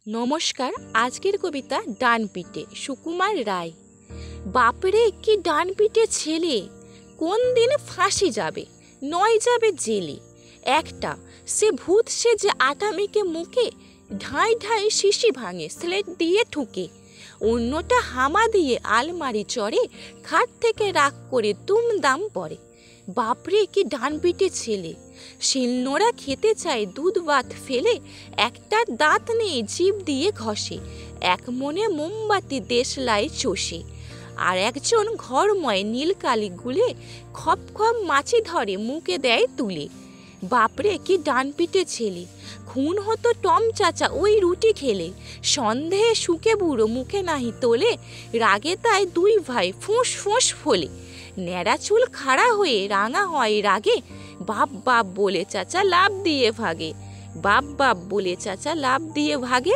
নমস্কার। আজকের কবিতা ডানপিটে, সুকুমার রায়। বাপরে কি ডানপিটে ছেলে, কোন দিন ফাঁসি যাবে, নয় যাবে জেলে। একটা সে ভূত সেজে আটামিকে মুখে ঢাই ঢাই শিশি ভাঙে স্লেট দিয়ে ঠুকে। অন্যটা হামা দিয়ে আলমারি চড়ে, খাট থেকে রাগ করে তুমদাম পড়ে। বাপরে কি ডানপিটে ছেলে, শিলনোড়া খেতে চায় দুধ ভাত ফেলে, একটার দাঁত নেই জিভ দিয়ে ঘষে, এক মনে মোমবাতি দেশলাই চষে। আর একজন ঘরময় নীলকালি গুলে খপ খপ মাছি ধরে মুখে দেয় তুলে। বাপরে কি ডানপিটে ছেলে, খুন হতো টম চাচা ওই রুটি খেলে, সন্দেহে শুকে বুড়ো মুখে নাহি তোলে, রাগে তাই দুই ভাই ফুঁস ফুঁস ফোলে। ন্যাড়া চুল খাড়া হয়ে রাঙা হয় রাগে, বাপ বাপ বলে চাচা লাভ দিয়ে ভাগে, বাপ বাপ বলে চাচা লাভ দিয়ে ভাগে।